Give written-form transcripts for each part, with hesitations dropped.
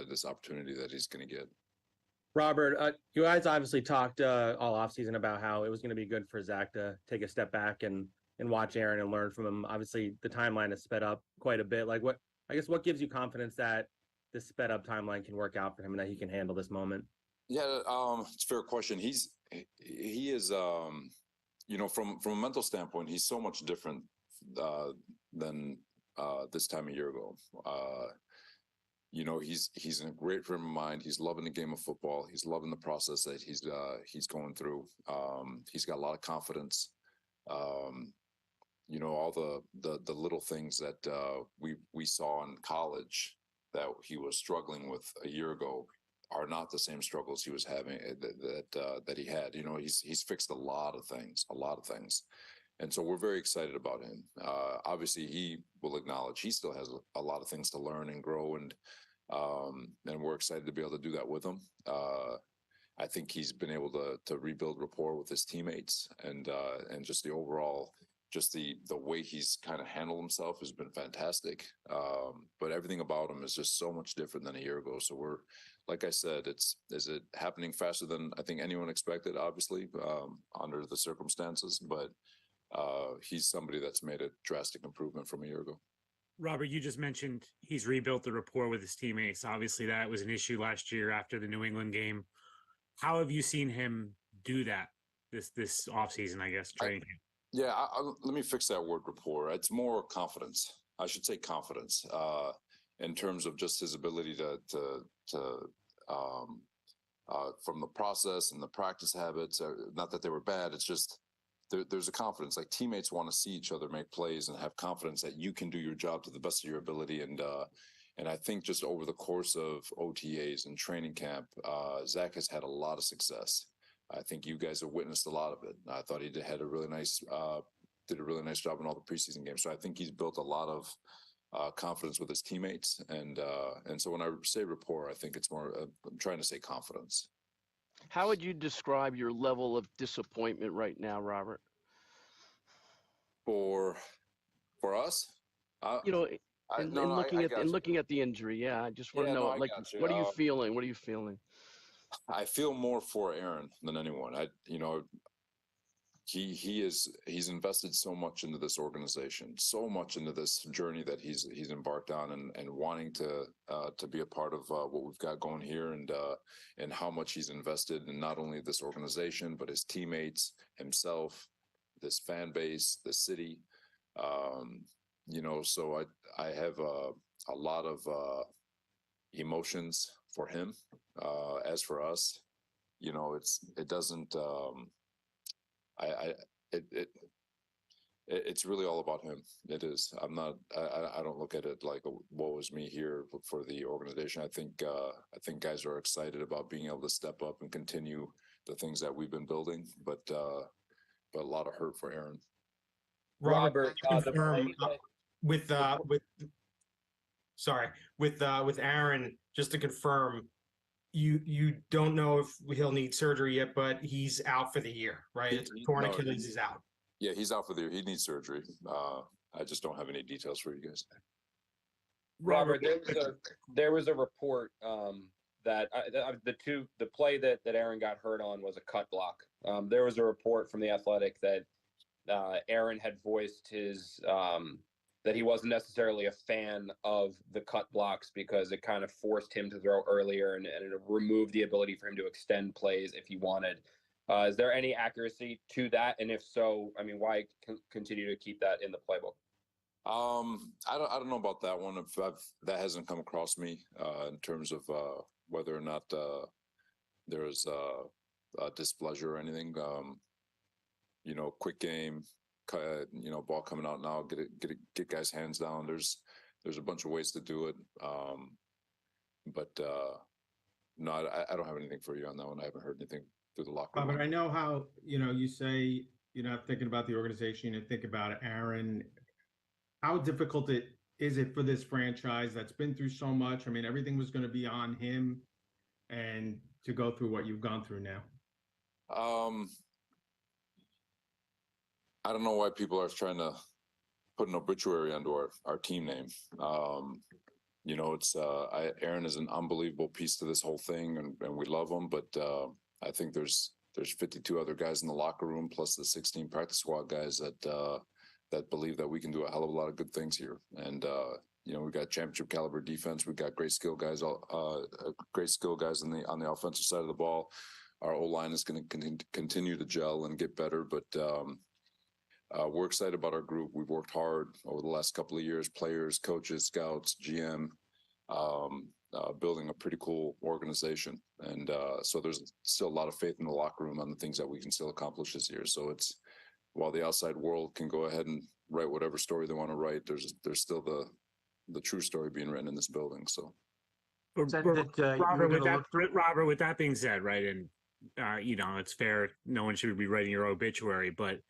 this opportunity that he's going to get. Robert, you guys obviously talked all offseason about how it was going to be good for Zach to take a step back and watch Aaron and learn from him. Obviously, the timeline has sped up quite a bit. Like, what gives you confidence that this sped up timeline can work out for him and that he can handle this moment? Yeah, it's a fair question. He is, from a mental standpoint, he's so much different than this time a year ago. He's in a great frame of mind. He's loving the game of football. He's loving the process that he's going through. He's got a lot of confidence. All the little things that we saw in college that he was struggling with a year ago are not the same struggles he was having that he had. He's fixed a lot of things. And so we're very excited about him. Obviously, he will acknowledge he still has a lot of things to learn and grow, and we're excited to be able to do that with him. I think he's been able to rebuild rapport with his teammates, and just the overall, just the way he's kind of handled himself has been fantastic. But everything about him is just so much different than a year ago. So we're, like I said, is it happening faster than I think anyone expected, obviously, under the circumstances, but he's somebody that's made a drastic improvement from a year ago. Robert, you just mentioned he's rebuilt the rapport with his teammates. Obviously, that was an issue last year after the New England game. How have you seen him do that this offseason, I guess, training? Let me fix that word rapport. It's more confidence. I should say confidence in terms of just his ability to from the process and the practice habits. Not that they were bad. It's just there's a confidence. Like, teammates want to see each other make plays and have confidence that you can do your job to the best of your ability. And I think just over the course of OTAs and training camp, Zach has had a lot of success. I think you guys have witnessed a lot of it. I thought he did a really nice job in all the preseason games. So I think he's built a lot of confidence with his teammates. And so when I say rapport, I think it's more, I'm trying to say confidence. How would you describe your level of disappointment right now, Robert? For us? Looking at the injury, I just want to know, what are you feeling? What are you feeling? I feel more for Aaron than anyone. He's invested so much into this organization, so much into this journey that he's embarked on, and wanting to be a part of what we've got going here, and how much he's invested in not only this organization but his teammates, himself, this fan base, the city. So I have a lot of emotions for him. As for us, it's really all about him. It is. I don't look at it like a woe is me here for the organization. I think guys are excited about being able to step up and continue the things that we've been building, but a lot of hurt for Aaron. Robert, with Aaron, just to confirm, you don't know if he'll need surgery yet, but he's out for the year, right? Torn Achilles is out. Yeah, he's out for the year. He needs surgery. I just don't have any details for you guys. Robert, there was a report that the play that Aaron got hurt on was a cut block. There was a report from The Athletic that Aaron had voiced his that he wasn't necessarily a fan of the cut blocks because it kind of forced him to throw earlier and it removed the ability for him to extend plays if he wanted. Is there any accuracy to that? And if so, I mean, why continue to keep that in the playbook? I don't know about that one. That hasn't come across me in terms of whether or not there's displeasure or anything. Quick game. Ball coming out now, get guys' hands down. There's a bunch of ways to do it. But no, I don't have anything for you on that one. I haven't heard anything through the locker room. But I know how, you say you're not thinking about the organization, you think about Aaron. How difficult is it for this franchise that's been through so much? I mean, everything was going to be on him, and to go through what you've gone through now. I don't know why people are trying to put an obituary onto our team name. it's Aaron is an unbelievable piece to this whole thing, and we love him. But I think there's 52 other guys in the locker room, plus the 16 practice squad guys that believe that we can do a hell of a lot of good things here. And we've got championship caliber defense. We've got great skill guys, great skill guys on the offensive side of the ball. Our O-line is going to continue to gel and get better, but we're excited about our group. We've worked hard over the last couple of years, players, coaches, scouts, GM, building a pretty cool organization. And so there's still a lot of faith in the locker room on the things that we can still accomplish this year. So while the outside world can go ahead and write whatever story they want to write, there's still the true story being written in this building. So Robert, with that being said, right, and it's fair, no one should be writing your obituary, but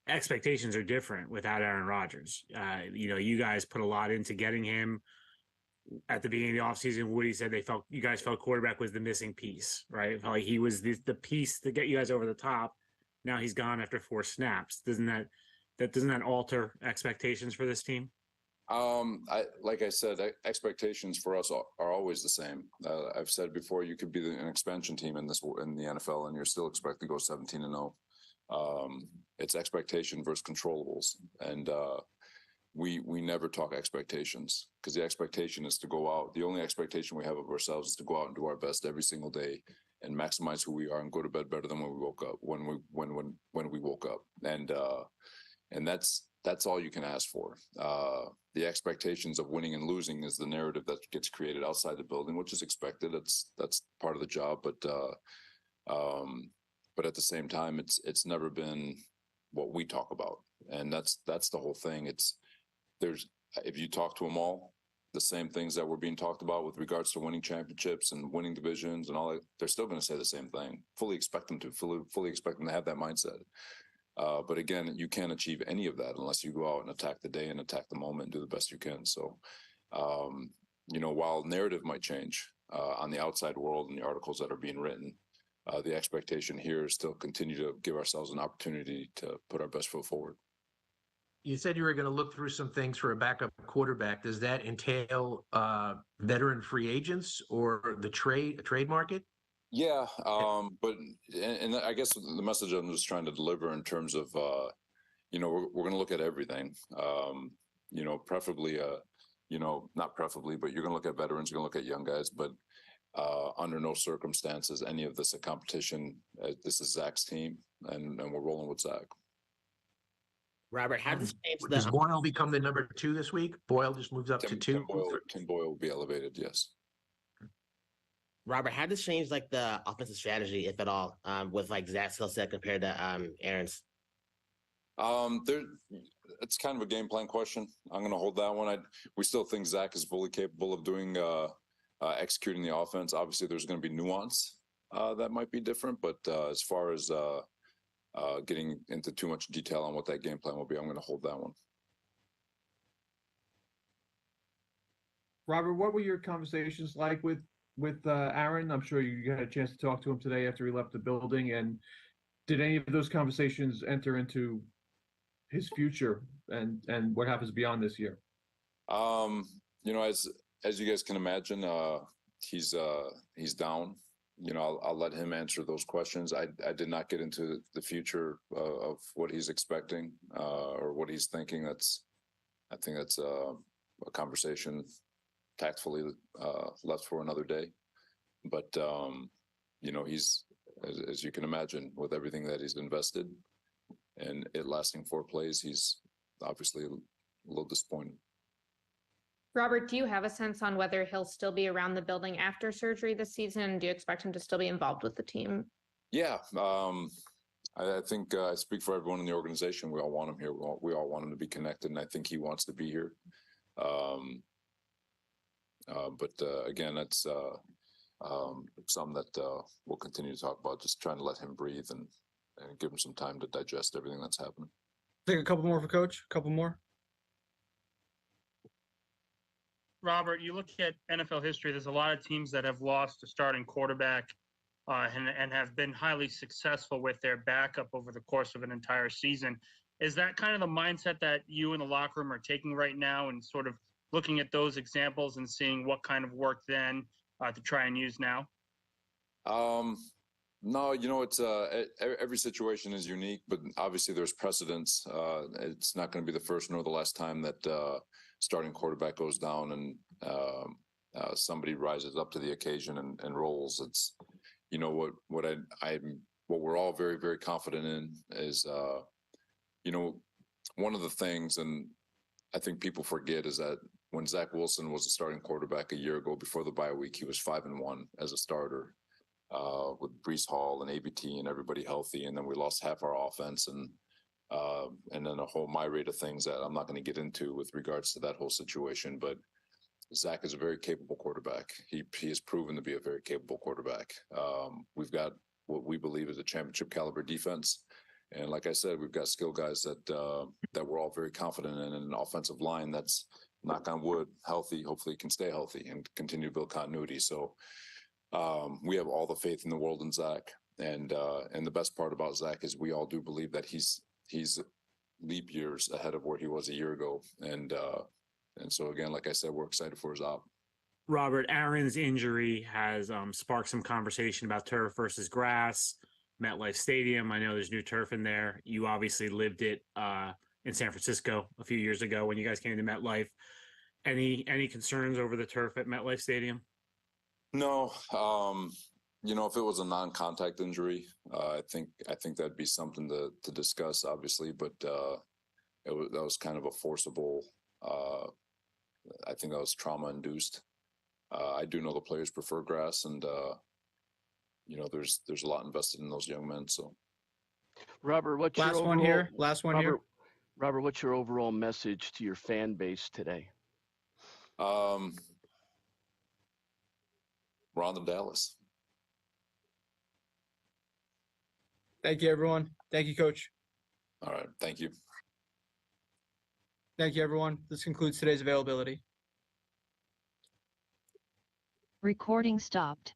expectations are different without Aaron Rodgers. You guys put a lot into getting him at the beginning of the offseason. Woody said you guys felt quarterback was the missing piece, right? It felt like he was the piece to get you guys over the top. Now he's gone after 4 snaps. Doesn't that alter expectations for this team? Like I said, expectations for us are always the same. I've said before, you could be an expansion team in the NFL, and you're still expected to go 17-0. It's expectation versus controllables, and we never talk expectations, because the expectation is to go out. The only expectation we have of ourselves is to go out and do our best every single day and maximize who we are and go to bed better than when we woke up. When we woke up, and that's all you can ask for. The expectations of winning and losing is the narrative that gets created outside the building, which is expected. That's part of the job, but at the same time, it's never been what we talk about, and that's the whole thing. If you talk to them all, the same things that were being talked about with regards to winning championships and winning divisions and all that, they're still going to say the same thing. Fully expect them to have that mindset. But again, you can't achieve any of that unless you go out and attack the day and attack the moment and do the best you can. So, while narrative might change on the outside world and the articles that are being written, the expectation here is still continue to give ourselves an opportunity to put our best foot forward. You said you were going to look through some things for a backup quarterback. Does that entail veteran free agents or the trade market? Yeah, but I guess the message I'm just trying to deliver in terms of, we're going to look at everything. Preferably, not preferably, but you're going to look at veterans, you're going to look at young guys, but under no circumstances any of this a competition. This is Zach's team, and we're rolling with Zach. Robert, how does Does Boyle become the number 2 this week? Boyle just moves up to 2. Tim Boyle will be elevated, yes. Robert, how does change the offensive strategy, if at all, with Zach's skill set compared to Aaron's? It's kind of a game plan question. I'm going to hold that one. We still think Zach is fully capable of doing executing the offense. Obviously, there's going to be nuance that might be different, but as far as getting into too much detail on what that game plan will be, I'm going to hold that one. Robert, what were your conversations like with Aaron? I'm sure you had a chance to talk to him today after he left the building. And did any of those conversations enter into his future and what happens beyond this year? As you guys can imagine, he's down. I'll let him answer those questions. I did not get into the future of what he's expecting or what he's thinking. I think that's a conversation tactfully left for another day. But he's, as you can imagine, with everything that he's invested and it lasting 4 plays, he's obviously a little disappointed. Robert, do you have a sense on whether he'll still be around the building after surgery this season? Do you expect him to still be involved with the team? Yeah, I think I speak for everyone in the organization. We all want him here. We all want him to be connected, and I think he wants to be here. But again, that's something that we'll continue to talk about, just trying to let him breathe and give him some time to digest everything that's happening. Take a couple more for Coach. A couple more. Robert, you look at NFL history, there's a lot of teams that have lost a starting quarterback and have been highly successful with their backup over the course of an entire season. Is that kind of the mindset that you in the locker room are taking right now and sort of looking at those examples and seeing what kind of worked then to try and use now? No, it's every situation is unique, but obviously there's precedents. It's not going to be the first nor the last time that starting quarterback goes down and somebody rises up to the occasion and rolls. It's what we're all very, very confident in is one of the things, and I think people forget, is that when Zach Wilson was a starting quarterback a year ago before the bye week, he was 5-1 as a starter. With Brees Hall and ABT and everybody healthy, and then we lost half our offense, and then a whole myriad of things that I'm not going to get into with regards to that whole situation. But Zach is a very capable quarterback. He has proven to be a very capable quarterback. We've got what we believe is a championship caliber defense, and like I said, we've got skill guys that we're all very confident in, and an offensive line that's, knock on wood, healthy. Hopefully, can stay healthy and continue to build continuity. So. We have all the faith in the world in Zach, and the best part about Zach is we all do believe that he's leap years ahead of where he was a year ago, and so again, like I said, we're excited for his op. Robert, Aaron's injury has sparked some conversation about turf versus grass, MetLife Stadium. I know there's new turf in there. You obviously lived it in San Francisco a few years ago when you guys came to MetLife. Any concerns over the turf at MetLife Stadium? No, if it was a non-contact injury, I think that'd be something to discuss, obviously. But that was kind of a forcible. I think that was trauma-induced. I do know the players prefer grass, and there's a lot invested in those young men. So, Robert, what's last your one overall, here? Last one here. Robert, what's your overall message to your fan base today? We're on to Dallas. Thank you, everyone. Thank you, Coach. All right. Thank you. Thank you, everyone. This concludes today's availability. Recording stopped.